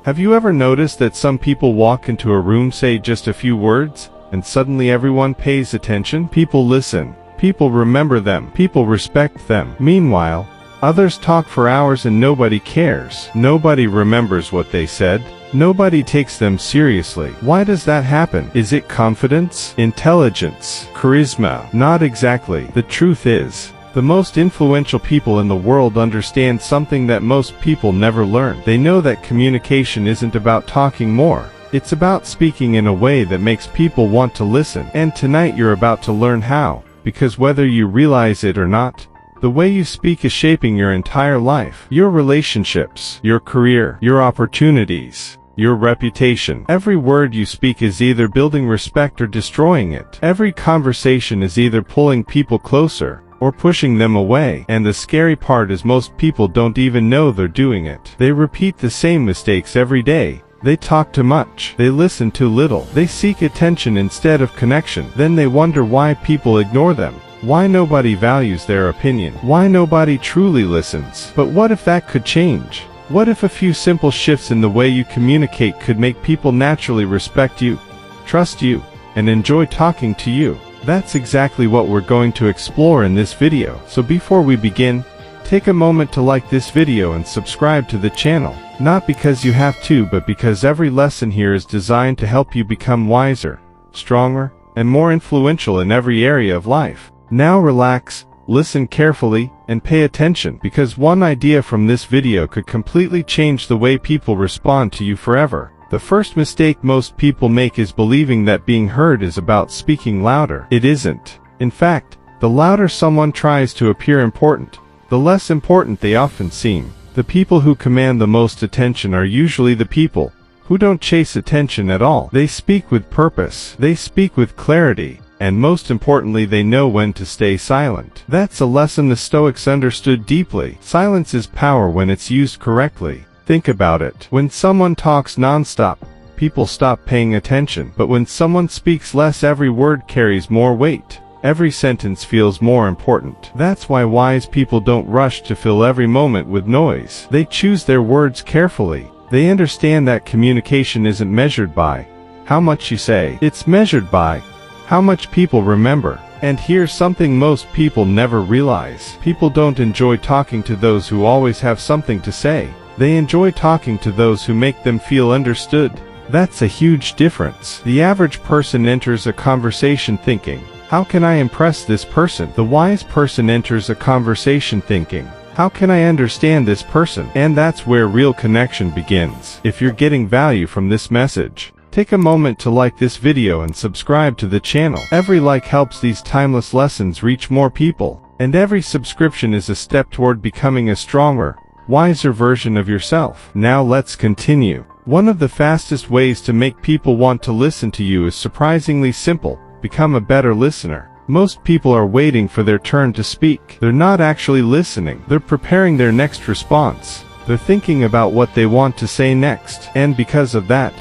Have you ever noticed that some people walk into a room, say just a few words, and suddenly everyone pays attention? People listen. People remember them. People respect them. Meanwhile, others talk for hours and nobody cares. Nobody remembers what they said. Nobody takes them seriously. Why does that happen? Is it confidence? Intelligence? Charisma? Not exactly. The truth is, the most influential people in the world understand something that most people never learn. They know that communication isn't about talking more. It's about speaking in a way that makes people want to listen. And tonight you're about to learn how, because whether you realize it or not, the way you speak is shaping your entire life, your relationships, your career, your opportunities, your reputation. Every word you speak is either building respect or destroying it. Every conversation is either pulling people closer or pushing them away. And the scary part is most people don't even know they're doing it. They repeat the same mistakes every day. They talk too much. They listen too little. They seek attention instead of connection. Then they wonder why people ignore them. Why nobody values their opinion. Why nobody truly listens. But what if that could change? What if a few simple shifts in the way you communicate could make people naturally respect you, trust you, and enjoy talking to you? That's exactly what we're going to explore in this video. So before we begin, take a moment to like this video and subscribe to the channel. Not because you have to, but because every lesson here is designed to help you become wiser, stronger, and more influential in every area of life. Now relax, listen carefully, and pay attention, because one idea from this video could completely change the way people respond to you forever. The first mistake most people make is believing that being heard is about speaking louder. It isn't. In fact, the louder someone tries to appear important, the less important they often seem. The people who command the most attention are usually the people who don't chase attention at all. They speak with purpose. They speak with clarity. And most importantly, they know when to stay silent. That's a lesson the Stoics understood deeply. Silence is power when it's used correctly. Think about it. When someone talks non-stop, people stop paying attention. But when someone speaks less, every word carries more weight. Every sentence feels more important. That's why wise people don't rush to fill every moment with noise. They choose their words carefully. They understand that communication isn't measured by how much you say. It's measured by how much people remember. And here's something most people never realize. People don't enjoy talking to those who always have something to say. They enjoy talking to those who make them feel understood. That's a huge difference. The average person enters a conversation thinking, how can I impress this person? The wise person enters a conversation thinking, how can I understand this person? And that's where real connection begins. If you're getting value from this message, take a moment to like this video and subscribe to the channel. Every like helps these timeless lessons reach more people, and every subscription is a step toward becoming a stronger, wiser version of yourself. Now let's continue. One of the fastest ways to make people want to listen to you is surprisingly simple. Become a better listener. Most people are waiting for their turn to speak. They're not actually listening. They're preparing their next response. They're thinking about what they want to say next. And because of that,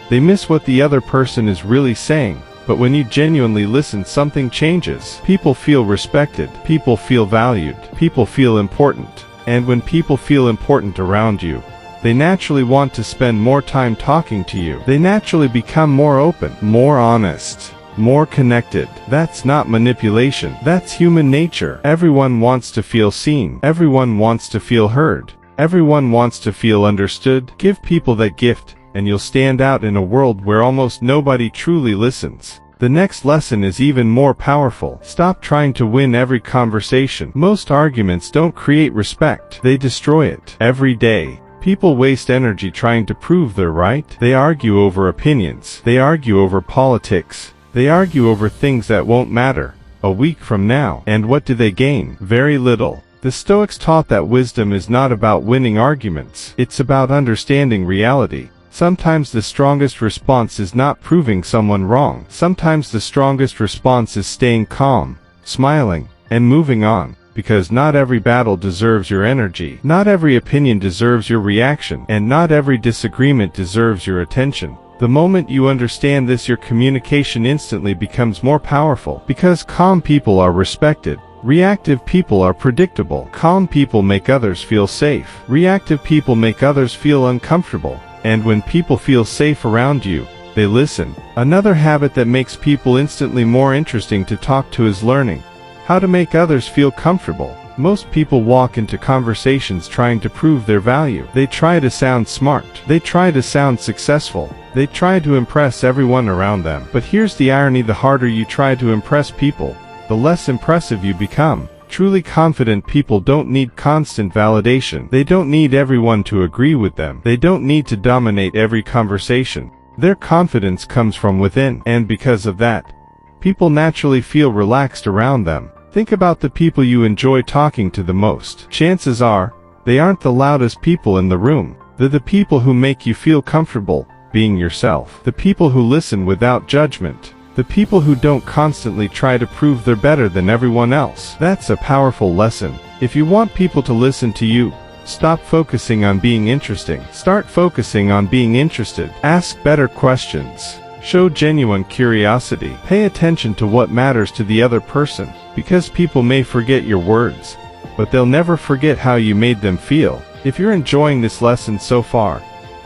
they miss what the other person is really saying. But when you genuinely listen, something changes. People feel respected. People feel valued. People feel important. And when people feel important around you, they naturally want to spend more time talking to you. They naturally become more open, more honest, more connected. That's not manipulation. That's human nature. Everyone wants to feel seen. Everyone wants to feel heard. Everyone wants to feel understood. Give people that gift, and you'll stand out in a world where almost nobody truly listens. The next lesson is even more powerful. Stop trying to win every conversation. Most arguments don't create respect. They destroy it. Every day, people waste energy trying to prove they're right. They argue over opinions. They argue over politics. They argue over things that won't matter a week from now. And what do they gain? Very little. The Stoics taught that wisdom is not about winning arguments. It's about understanding reality. Sometimes the strongest response is not proving someone wrong. Sometimes the strongest response is staying calm, smiling, and moving on. Because not every battle deserves your energy. Not every opinion deserves your reaction. And not every disagreement deserves your attention. The moment you understand this, your communication instantly becomes more powerful. Because calm people are respected. Reactive people are predictable. Calm people make others feel safe. Reactive people make others feel uncomfortable. And when people feel safe around you, they listen. Another habit that makes people instantly more interesting to talk to is learning how to make others feel comfortable. Most people walk into conversations trying to prove their value. They try to sound smart. They try to sound successful. They try to impress everyone around them. But here's the irony: the harder you try to impress people, the less impressive you become. Truly confident people don't need constant validation. They don't need everyone to agree with them. They don't need to dominate every conversation. Their confidence comes from within, and because of that, people naturally feel relaxed around them. Think about the people you enjoy talking to the most. Chances are, they aren't the loudest people in the room. They're the people who make you feel comfortable being yourself. The people who listen without judgment. The people who don't constantly try to prove they're better than everyone else. That's a powerful lesson. If you want people to listen to you, stop focusing on being interesting. Start focusing on being interested. Ask better questions. Show genuine curiosity. Pay attention to what matters to the other person. Because people may forget your words, but they'll never forget how you made them feel. If you're enjoying this lesson so far,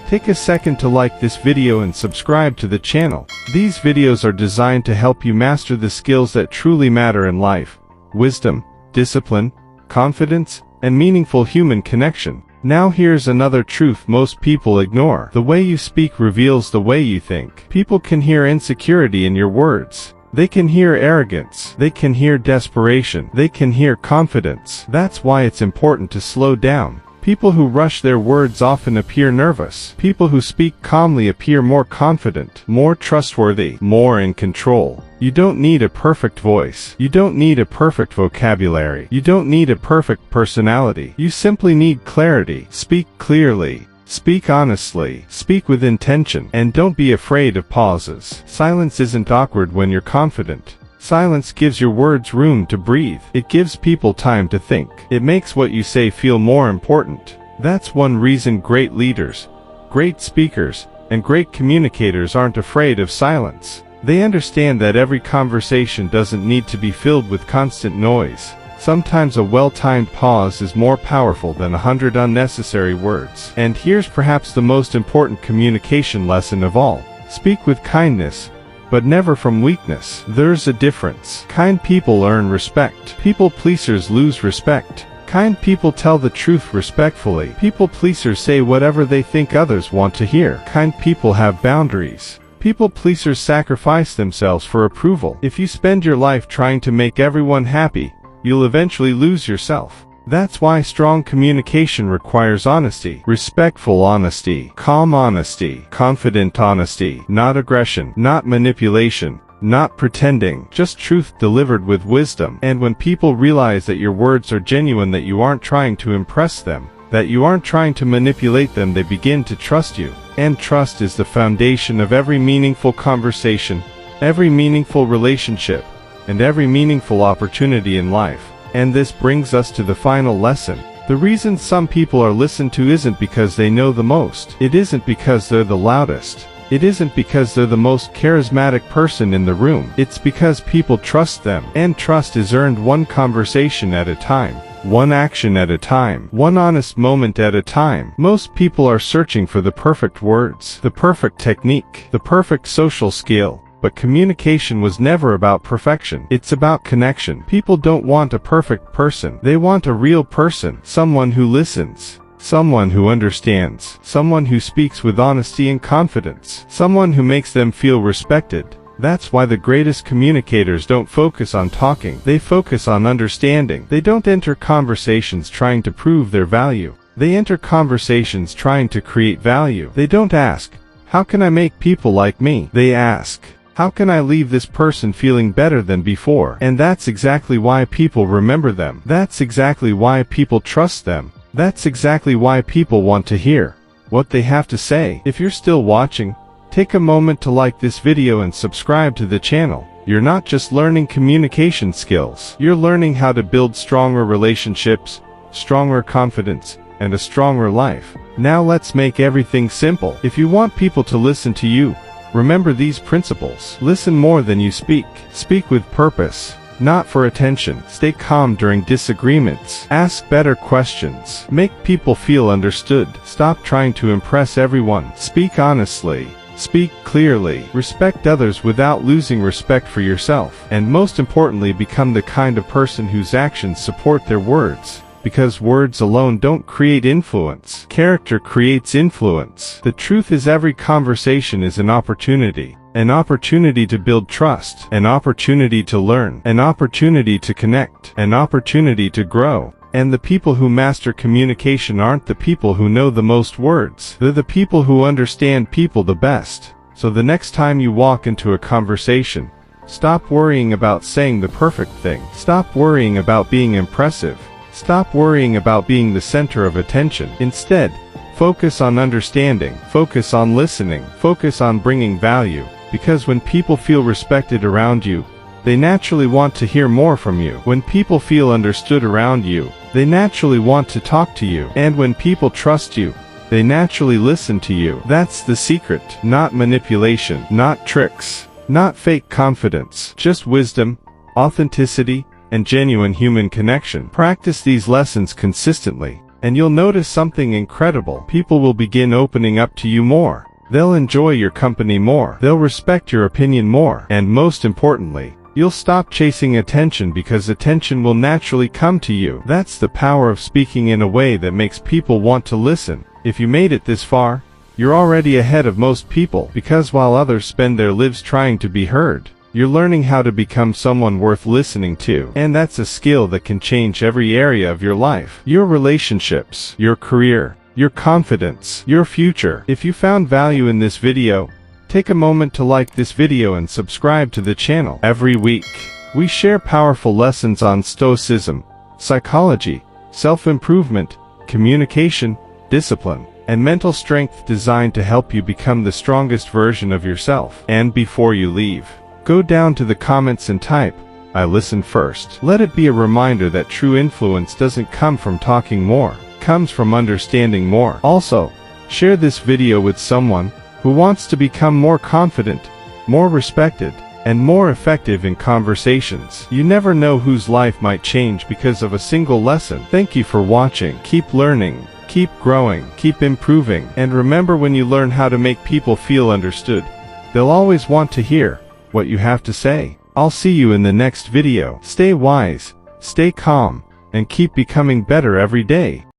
take a second to like this video and subscribe to the channel. These videos are designed to help you master the skills that truly matter in life: wisdom, discipline, confidence, and meaningful human connection. Now here's another truth most people ignore. The way you speak reveals the way you think. People can hear insecurity in your words. They can hear arrogance. They can hear desperation. They can hear confidence. That's why it's important to slow down. People who rush their words often appear nervous. People who speak calmly appear more confident, more trustworthy, more in control. You don't need a perfect voice. You don't need a perfect vocabulary. You don't need a perfect personality. You simply need clarity. Speak clearly. Speak honestly. Speak with intention. And don't be afraid of pauses. Silence isn't awkward when you're confident. Silence gives your words room to breathe. It gives people time to think. It makes what you say feel more important. That's one reason great leaders, great speakers, and great communicators aren't afraid of silence. They understand that every conversation doesn't need to be filled with constant noise. Sometimes a well-timed pause is more powerful than 100 unnecessary words. And here's perhaps the most important communication lesson of all. Speak with kindness, but never from weakness. There's a difference. Kind people earn respect. People pleasers lose respect. Kind people tell the truth respectfully. People pleasers say whatever they think others want to hear. Kind people have boundaries. People pleasers sacrifice themselves for approval. If you spend your life trying to make everyone happy, you'll eventually lose yourself. That's why strong communication requires honesty, respectful honesty, calm honesty, confident honesty, not aggression, not manipulation, not pretending, just truth delivered with wisdom. And when people realize that your words are genuine, that you aren't trying to impress them, that you aren't trying to manipulate them, they begin to trust you. And trust is the foundation of every meaningful conversation, every meaningful relationship, and every meaningful opportunity in life. And this brings us to the final lesson. The reason some people are listened to isn't because they know the most. It isn't because they're the loudest. It isn't because they're the most charismatic person in the room. It's because people trust them. And trust is earned one conversation at a time, one action at a time, one honest moment at a time. Most people are searching for the perfect words, the perfect technique, the perfect social skill. But communication was never about perfection. It's about connection. People don't want a perfect person. They want a real person. Someone who listens. Someone who understands. Someone who speaks with honesty and confidence. Someone who makes them feel respected. That's why the greatest communicators don't focus on talking. They focus on understanding. They don't enter conversations trying to prove their value. They enter conversations trying to create value. They don't ask, "How can I make people like me?" They ask, "How can I leave this person feeling better than before?" And that's exactly why people remember them. That's exactly why people trust them. That's exactly why people want to hear what they have to say. If you're still watching, take a moment to like this video and subscribe to the channel. You're not just learning communication skills. You're learning how to build stronger relationships, stronger confidence, and a stronger life. Now let's make everything simple. If you want people to listen to you, remember these principles. Listen more than you speak. Speak with purpose. not for attention. Stay calm during disagreements. Ask better questions. Make people feel understood. Stop trying to impress everyone. Speak honestly. Speak clearly. Respect others without losing respect for yourself. And most importantly, become the kind of person whose actions support their words. Because words alone don't create influence. Character creates influence. The truth is, every conversation is an opportunity. An opportunity to build trust. An opportunity to learn. An opportunity to connect. An opportunity to grow. And the people who master communication aren't the people who know the most words. They're the people who understand people the best. So the next time you walk into a conversation, stop worrying about saying the perfect thing. Stop worrying about being impressive. Stop worrying about being the center of attention. Instead, focus on understanding. Focus on listening. Focus on bringing value. Because when people feel respected around you, they naturally want to hear more from you. When people feel understood around you, they naturally want to talk to you. And when people trust you, they naturally listen to you. That's the secret. Not manipulation, not tricks, not fake confidence, just wisdom, authenticity, and genuine human connection. Practice these lessons consistently, and you'll notice something incredible. People will begin opening up to you more. They'll enjoy your company more. They'll respect your opinion more. And most importantly, you'll stop chasing attention, because attention will naturally come to you. That's the power of speaking in a way that makes people want to listen. If you made it this far, you're already ahead of most people, because while others spend their lives trying to be heard, you're learning how to become someone worth listening to. And that's a skill that can change every area of your life. Your relationships, your career, your confidence, your future. If you found value in this video, take a moment to like this video and subscribe to the channel. Every week, we share powerful lessons on Stoicism, psychology, self-improvement, communication, discipline, and mental strength, designed to help you become the strongest version of yourself. And before you leave, go down to the comments and type, "I listen first." Let it be a reminder that true influence doesn't come from talking more, it comes from understanding more. Also, share this video with someone who wants to become more confident, more respected, and more effective in conversations. You never know whose life might change because of a single lesson. Thank you for watching. Keep learning, keep growing, keep improving, and remember, when you learn how to make people feel understood, they'll always want to hear what you have to say. I'll see you in the next video. Stay wise, stay calm, and keep becoming better every day.